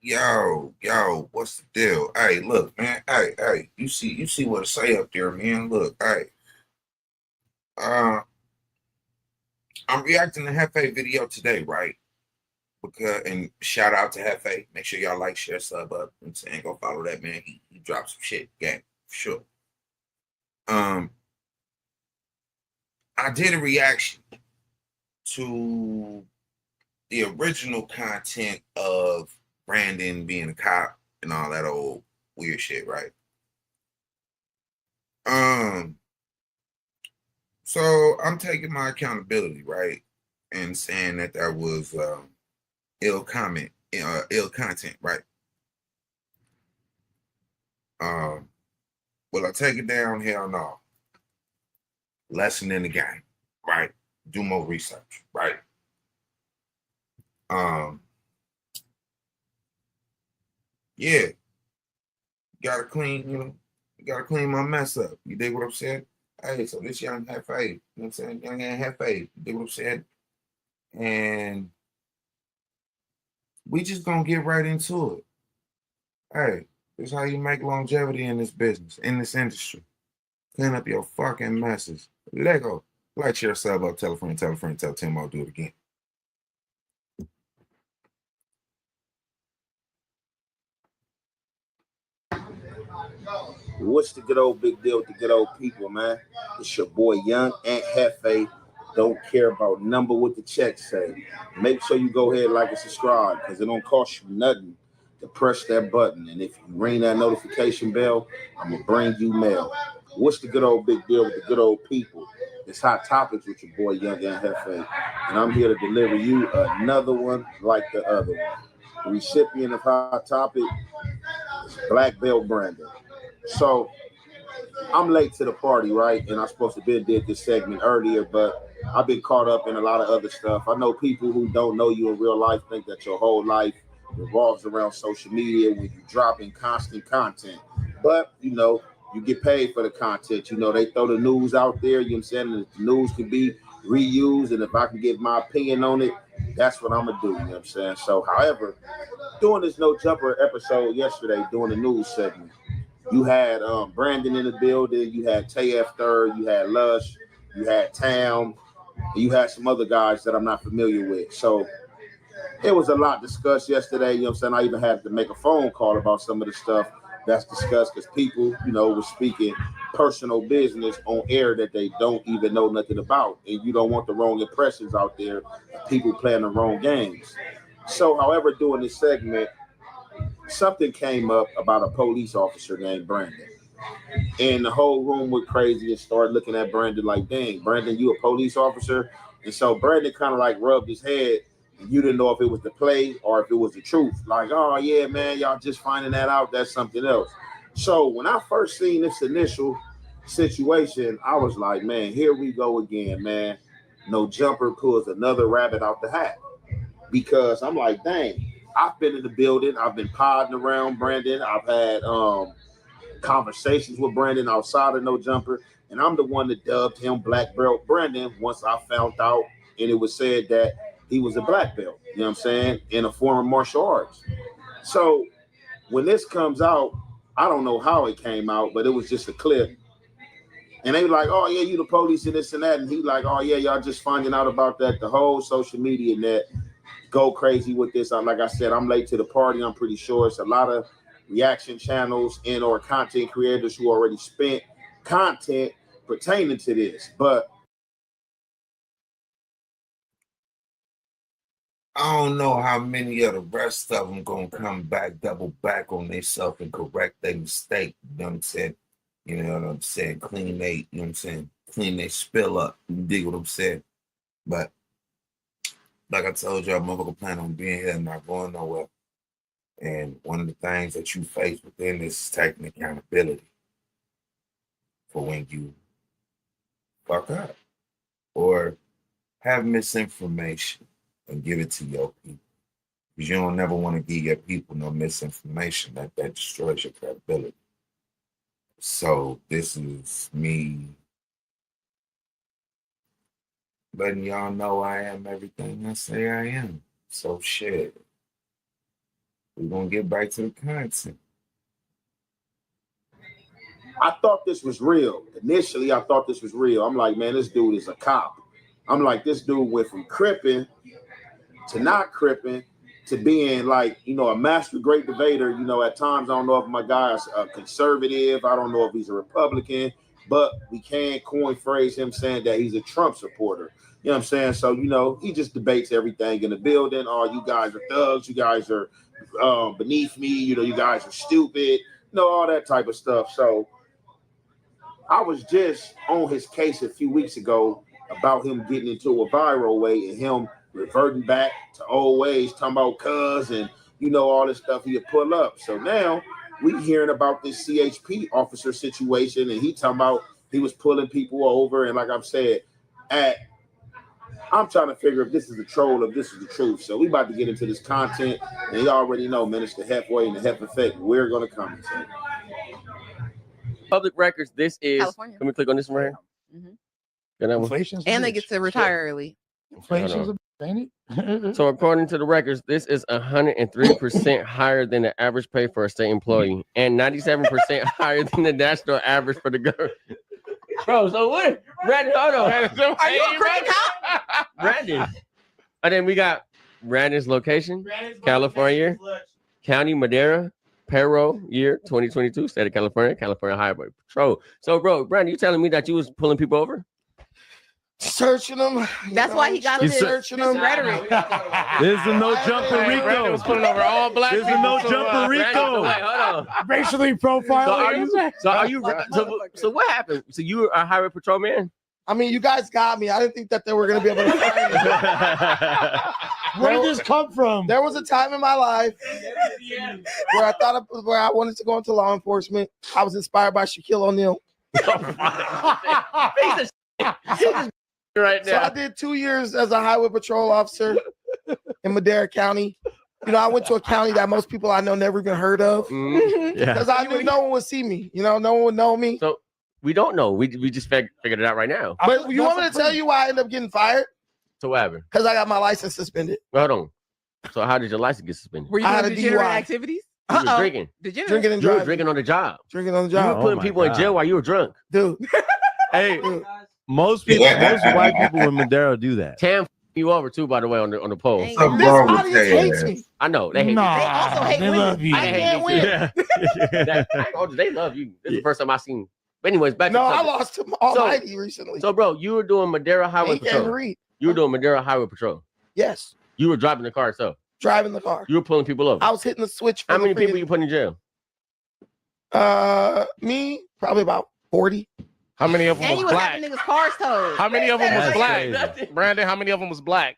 Yo, what's the deal? Hey, look, man. Hey, you see what I say up there, man. Look, hey, uh, I'm reacting to Hefe video today, right? Because and shout out to Hefe. Make sure y'all like, share, sub up. I'm saying go follow that man. He dropped some shit, gang, for sure. Um, I did a reaction to the original content of Brandon being a cop and all that old weird shit, right? Um, So I'm taking my accountability, right, and saying that that was ill content, right? Um, will I take it down? Hell no. Lesson in the game, right? Do more research, right? Um, yeah, gotta clean, gotta clean my mess up. You dig what I'm saying? Hey, so this young have faith. You know what I'm saying? Young man have faith. You dig what I'm saying? And we just gonna get right into it. Hey, this is how you make longevity in this business, in this industry. Clean up your fucking messes. Lego. Like, share, sub up, tell a friend, tell Tim I'll do it again. What's the good old big deal with the good old people, man? It's your boy Young Aunt Hefe. Don't care about number what the check say. Make sure you go ahead, like and subscribe, because it don't cost you nothing to press that button. And if you ring that notification bell, I'm gonna bring you mail. What's the good old big deal with the good old people? It's Hot Topics with your boy Young Aunt Hefe. And I'm here to deliver you another one like the other one. The recipient of Hot Topic is Black Belt Brandon. So I'm late to the party, right? And I'm supposed to be did this segment earlier, but I've been caught up in a lot of other stuff. I know people who don't know you in real life think that your whole life revolves around social media when you drop in constant content. But you get paid for the content. They throw the news out there, you know what I'm saying? The news can be reused, and if I can give my opinion on it, that's what I'm gonna do, you know what I'm saying? So however, doing this no jumper episode yesterday, doing the news segment. You had Brandon in the building. You had TF Third. You had Lush. You had Tam. You had some other guys that I'm not familiar with. So it was a lot discussed yesterday. You know what I'm saying? I even had to make a phone call about some of the stuff that's discussed because people, were speaking personal business on air that they don't even know nothing about. And you don't want the wrong impressions out there of people playing the wrong games. So, however, doing this segment, something came up about a police officer named Brandon. And the whole room went crazy and started looking at Brandon like, dang, Brandon, you a police officer? And so Brandon kind of like rubbed his head, and you didn't know if it was the play or if it was the truth. Like, oh, yeah, man, y'all just finding that out. That's something else. So when I first seen this initial situation, I was like, man, here we go again, man. No jumper pulls another rabbit out the hat. Because I'm like, dang, I've been in the building. I've been podding around Brandon. I've had conversations with Brandon outside of No Jumper, and I'm the one that dubbed him Black Belt Brandon once I found out, and it was said that he was a black belt, you know what I'm saying, in a form of martial arts. So when this comes out, I don't know how it came out, but it was just a clip. And they were like, oh, yeah, you the police and this and that. And he like, oh, yeah, y'all just finding out about that. The whole social media net go crazy with this. Like I said, I'm late to the party. I'm pretty sure it's a lot of reaction channels and or content creators who already spent content pertaining to this. But I don't know how many of the rest of them gonna come back, double back on themselves and correct their mistake. You know what I'm saying? You know what I'm saying? Clean they, you know what I'm saying? Clean they spill up. You dig what I'm saying? But like I told y'all, motherfucker plan on being here and not going nowhere. And one of the things that you face within this is taking accountability for when you fuck up or have misinformation and give it to your people. Because you don't never want to give your people no misinformation that destroys your credibility. So this is me letting y'all know I am everything I say I am. So shit. We're gonna get back to the content. I thought this was real. Initially, I thought this was real. I'm like, man, this dude is a cop. I'm like, this dude went from cripping to not cripping to being like, you know, a master great debater. You know, at times, I don't know if my guy's a conservative. I don't know if he's a Republican, but we can coin phrase him saying that he's a Trump supporter. You know what I'm saying? So, you know, he just debates everything in the building. Oh, you guys are thugs. You guys are beneath me. You know, you guys are stupid. You know, all that type of stuff. So I was just on his case a few weeks ago about him getting into a viral way and him reverting back to old ways, talking about cuz and, you know, all this stuff he'd pull up. So now we hearing about this CHP officer situation, and he talking about he was pulling people over. And like I've said, I'm trying to figure if this is a troll or if this is the truth. So we about to get into this content, and you already know, man, it's the Hefway and the Hef Effect. We're going to commentate. Public records. This is California. Let me click on this one right here. Inflation's And they bitch. get to retire early. Inflation's a bitch, ain't it? So according to the records, this is 103% higher than the average pay for a state employee and 97% higher than the national average for the government. Bro, so what? Brandon, hold on. Are you a cricket cop? Brandon. And then we got Brandon's location, California, County Madera, payroll year 2022, state of California, California Highway Patrol. So, bro, Brandon, you telling me that you was pulling people over? Searching them. That's why he got He's this searching them. rhetoric. This is a no jump for Brandon was Rico. pulling over all black This is people. a no jump for Brandon, so Rico. wait, hold on. Racially profiling. So what happened? So you were a highway patrolman? I mean, you guys got me. I didn't think that they were going to be able to find me. Where did this come from? There was a time in my life where I wanted to go into law enforcement. I was inspired by Shaquille O'Neal. Right So I now. did 2 years as a highway patrol officer in Madera County. You know, I went to a county that most people I know never even heard of Mhm. Yeah. because I knew no one would see me. You know, no one would know me. So we don't know. We just figured it out right now. But you want me to tell you why I ended up getting fired? So what happened? Because I got my license suspended. Well, hold on. So how did your license get suspended? Were you I had doing a degenerate DUI. activities? You were drinking. Degenerate. Drinking and You were driving. drinking on the job. Drinking on the You were job. putting my people in God. jail while you were drunk. Dude. Hey, Dude. most white people in Madera do that. Tam you over too, by the way, on the poll. Ain't Something This wrong with audience their hates ass. me. I know they hate you. They also hate they women. love you. I I hate can't you win. too. I told you, they love you. This is the first time I seen. But anyways, back No, to the I subject. lost to Almighty recently. So, bro, you were doing Madera Highway He can't Patrol. read. You were doing Madera Highway Patrol. Yes. You were driving the car itself. Driving the car. You were pulling people over. I was hitting the switch. For How the many people freaking- you put in jail? Me, probably about 40. How many of them And you was was black? having niggas cars towed. How many of them was That's black? crazy. Brandon, how many of them was black?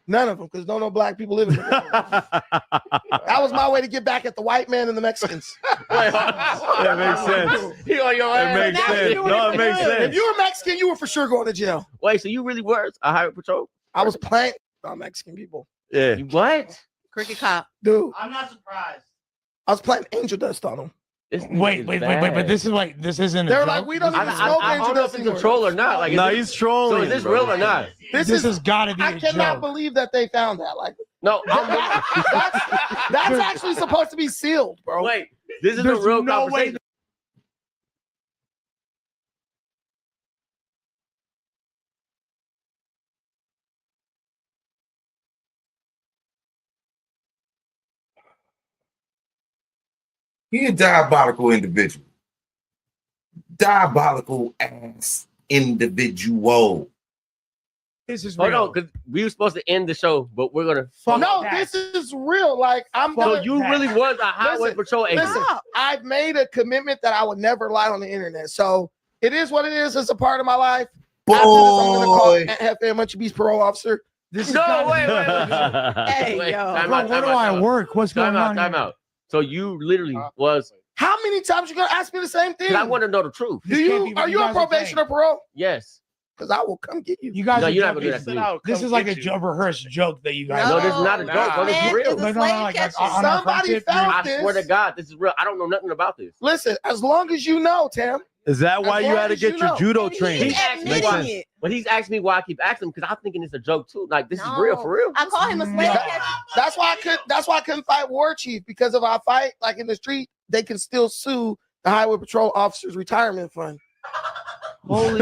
None of them, because no black people live in That was my way to get back at the white man and the Mexicans. That makes sense. He on your It ass. makes now sense. you doing No, it it makes for good. If sense. you were Mexican, you were for sure going to jail. Wait, so you really were a Highway Patrol? I was playing on Mexican people. Yeah. You what? Cricket cop. Dude, I'm not surprised. I was playing angel dust on them. This Wait, is but bad. this is like this isn't. They a were joke. like, we don't I, even I, smoke I angel don't know if dust it's a anymore. troll or not. Like, No, is he's so trolling. is this bro. real or not? This This is, has got to be I a cannot joke. believe that they found that. Like, No, that's actually supposed to be sealed, bro. wait. This is There's a real no way conversation. He a diabolical individual. Diabolical ass individual. This is Hold real. on, because we were supposed to end the show, but we're gonna. Fuck No, that. this is real. Like, I'm So gonna, you really was a Highway Listen, Patrol agent. listen, I've made a commitment that I would never lie on the internet. So it is what it is. It's a part of my life. After this, I'm gonna call Boy. FM Munchie Beast parole officer. This is No, gotta wait, be- wait. Hey, Wait, yo. time Bro, out, where time do out, I time out. work? What's going Time out, on? time here? out. So you literally was. How many times you gonna ask me the same thing? 'Cause I want to know the truth. Do This can't you be what are you you on guys are probation saying. or parole? Yes. Because I will come get you. You guys No, are you're not joking. gonna do that to me. This is like a rehearsed joke that you guys. No, this is not a No, joke, bro. This is man, real. it's a No, no, slave like, catcher. on our Somebody friendship, found I this. swear to God, this is real. I don't know nothing about this. Listen, as long as you know, Tam, Is that why As you long had to as get you your know. judo And training? he's admitting Makes sense. it. But he's asking me why I keep asking him because I'm thinking it's a joke too. Like this is No. real for real. I call him a slave catcher. That's why I couldn't fight War Chief, because if I fight like in the street, they can still sue the Highway Patrol Officers Retirement Fund. Holy,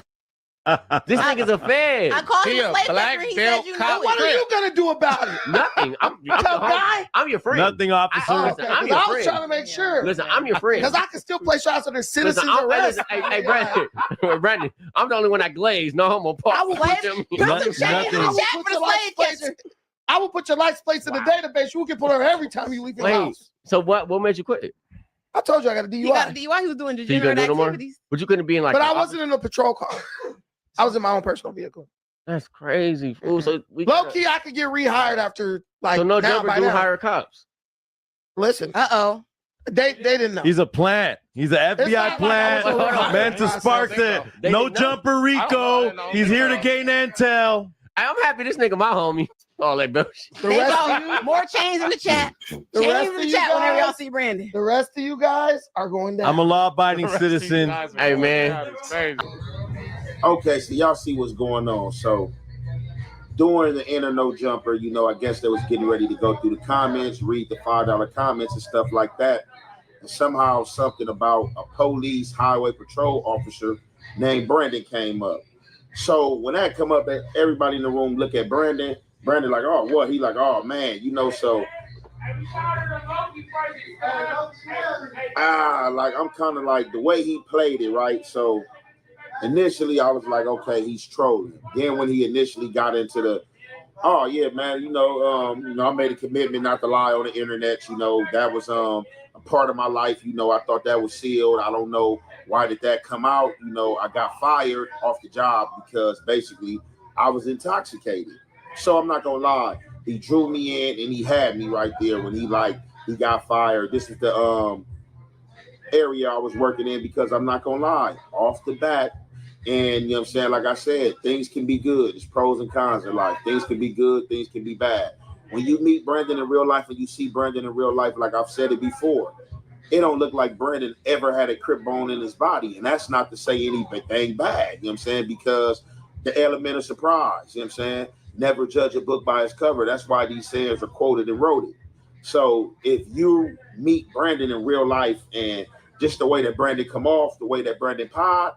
this nigga's a fan. I call He him a a slave black catcher. He belt says you cop. know What it. are you gonna do about it? Nothing. I'm Tough guy? I'm your friend. Nothing, officer. Oh, Listen, okay, I'm 'cause your I was friend. trying to make sure. Listen, I'm your friend. Because I can still play shots under citizens Listen, arrest. hey, Brandon, Brandon, I'm the only one that glazed. No homo. I will Slave- put you- Put some Nothing- shit in nothing. the I will chat put for your the license slave plates. catcher. I will put your license plates in the database. You will get put on every time you leave your Wait, house. so what made you quit? I told you I got a He got a DUI, DUI. He was doing So you degenerate couldn't do no more? activities. But you couldn't be in like. but the I wasn't in a patrol car. I was in my own personal vehicle. That's crazy, fool. So we Low key, I could get rehired after like So no now, jumper by do now. hire cops. Listen, Uh-oh. they didn't know. He's a plant. He's an It's FBI not like plant. I was Hold on. Meant to spark the They no didn't know. jumper I Rico. don't know. He's here to gain intel. I'm happy this nigga my homie. All that bullshit. The They rest, go, more chains in the chat. the Chains rest in of the you chat whenever y'all guys, see Brandon. the rest of you guys are going down. I'm a law-abiding The rest of these citizen. guys are Hey, going man. down. It's crazy. Okay, so y'all see what's going on. So during the inner no jumper, you know, I guess they was getting ready to go through the comments, read the $5 comments and stuff like that. And somehow something about a police highway patrol officer named Brandon came up. So when that come up, everybody in the room look at Brandon. Brandon like, oh, what? He like, oh man, you know, so like I'm kind of like the way he played it, right? So initially I was like, okay, he's trolling. Then when he initially got into the, oh yeah, man, you know, I made a commitment not to lie on the internet. You know, that was a part of my life. You know, I thought that was sealed. I don't know why did that come out. You know, I got fired off the job because basically I was intoxicated. So I'm not gonna lie, he drew me in and he had me right there when he got fired. This is the area I was working in, because I'm not gonna lie, off the bat. And you know what I'm saying? Like I said, things can be good. There's pros and cons in life. Things can be good, things can be bad. When you meet Brandon in real life and you see Brandon in real life, like I've said it before, it don't look like Brandon ever had a crip bone in his body. And that's not to say anything bad, you know what I'm saying? Because the element of surprise, you know what I'm saying? Never judge a book by its cover. That's why these sayings are quoted and wrote it. So if you meet Brandon in real life and just the way that Brandon come off, the way that Brandon pod,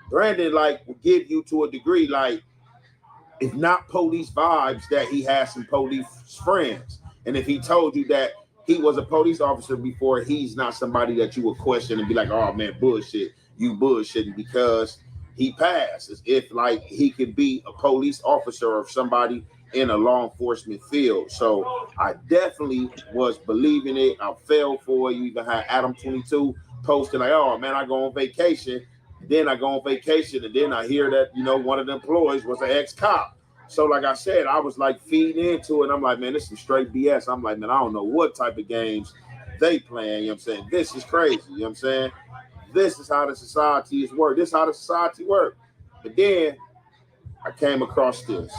Brandon like will give you to a degree, like if not police vibes, that he has some police friends. And if he told you that he was a police officer before, he's not somebody that you would question and be like, oh man, bullshit, you bullshitting, because he passed. As if like he could be a police officer or somebody in a law enforcement field. So I definitely was believing it. I fell for it. You even had Adam 22 posting like, oh man, I go on vacation. Then I go on vacation, and then I hear that, you know, one of the employees was an ex-cop. So like I said, I was like feeding into it. I'm like, man, this is some straight BS. I'm like, man, I don't know what type of games they playing. You know what I'm saying? This is crazy. You know what I'm saying? This is how the society is work. This is how the society work. But then I came across this.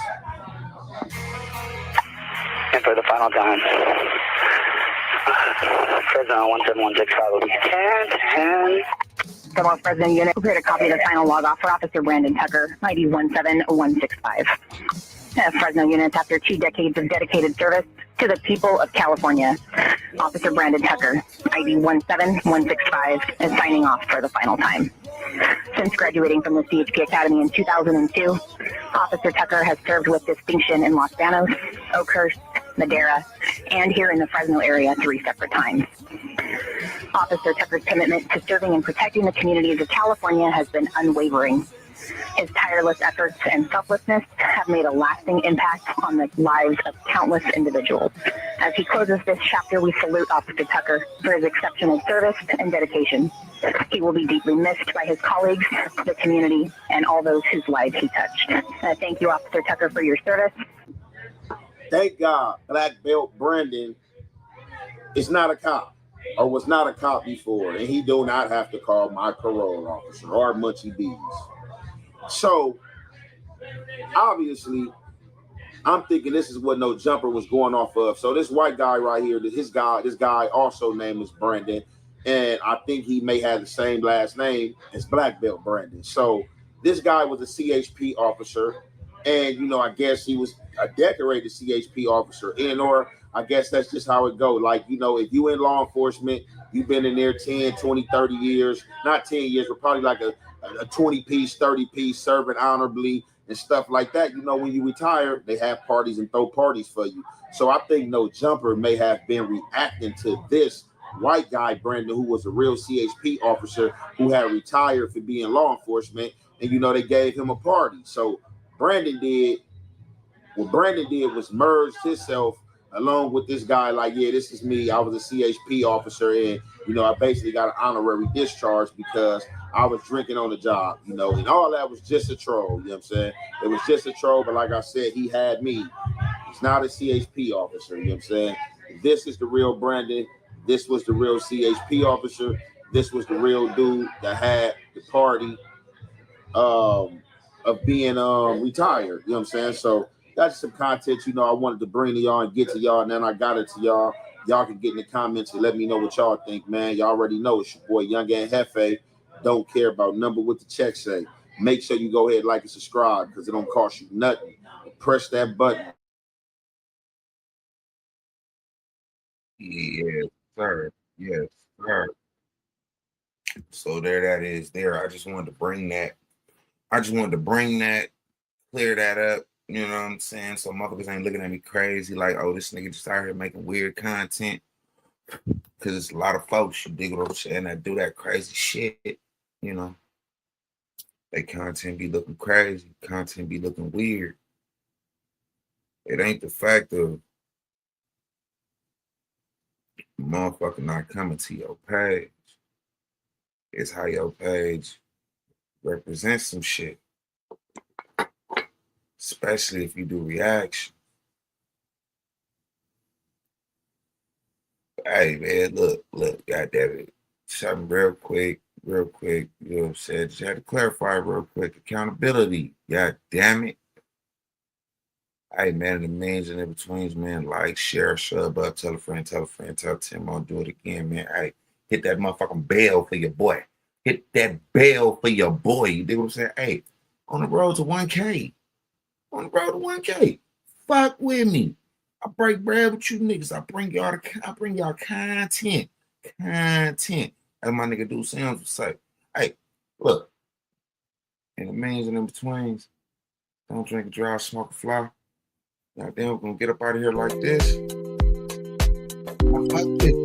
And for the final time, Fresno 17165 will be 10. Federal President Unit, prepared a copy of the final log off for Officer Brandon Tucker, ID 17165. Fresno Units, after 2 decades of dedicated service to the people of California, Officer Brandon Tucker, ID 17165, is signing off for the final time. Since graduating from the CHP Academy in 2002, Officer Tucker has served with distinction in Los Banos, Oakhurst, Madera, and here in the Fresno area 3 separate times. Officer Tucker's commitment to serving and protecting the communities of California has been unwavering. His tireless efforts and selflessness have made a lasting impact on the lives of countless individuals. As he closes this chapter, we salute Officer Tucker for his exceptional service and dedication. He will be deeply missed by his colleagues, the community, and all those whose lives he touched. Thank you, Officer Tucker, for your service. Thank God Black Belt Brandon is not a cop, or was not a cop before, and he do not have to call my parole officer or Munchie Bees. So obviously I'm thinking this is what No Jumper was going off of. So this white guy right here, this guy also name is Brandon. and I think he may have the same last name as Black Belt Brandon. So this guy was a CHP officer, and I guess he was a decorated CHP officer, or I guess that's just how it go. Like, if you in law enforcement, you've been in there 10, 20, 30 years, not 10 years, but probably like a 20-piece, 30-piece, serving honorably and stuff like that. When you retire, they have parties and throw parties for you. So I think No Jumper may have been reacting to this white guy, Brandon, who was a real CHP officer who had retired for being law enforcement, and they gave him a party. So Brandon did was merged himself along with this guy, like, yeah, this is me. I was a CHP officer, and I basically got an honorary discharge because I was drinking on the job, and all that was just a troll. You know what I'm saying? It was just a troll, but like I said, he had me. He's not a CHP officer. You know what I'm saying? This is the real Brandon. This was the real CHP officer. This was the real dude that had the party of being retired. You know what I'm saying? So that's some content, I wanted to bring to y'all and get to y'all, and then I got it to y'all. Y'all can get in the comments and let me know what y'all think, man. Y'all already know it's your boy Young and Hefe. Don't care about number what the check say. Make sure you go ahead, like and subscribe, because it don't cost you nothing. Press that button. Yes, sir. Yes, sir. So there that is there. I just wanted to bring that. Clear that up. You know what I'm saying? So motherfuckers ain't looking at me crazy like, oh, this nigga just out here making weird content. Because it's a lot of folks, you dig what I'm saying, that do that crazy shit. They content be looking crazy. Content be looking weird. It ain't the fact of motherfucker not coming to your page. It's how your page represents some shit. Especially if you do reaction. Hey man, look, goddamn it. Something real quick, you know what I'm saying? Just had to clarify real quick. Accountability, god damn it. Hey man, the millions and in betweens, man, like, share, sub up, tell a friend, tell Tim, I'll do it again, man. Hey, hit that motherfucking bell for your boy. Hit that bell for your boy. You dig what I'm saying? Hey, on the road to 1K. Fuck with me. I break bread with you niggas. I bring y'all content. As my nigga Do Sounds would say. Hey, look. In the millions and in betweens, don't drink and drive, smoke a fly. Goddamn, we're gonna get up out of here like this. Fuck with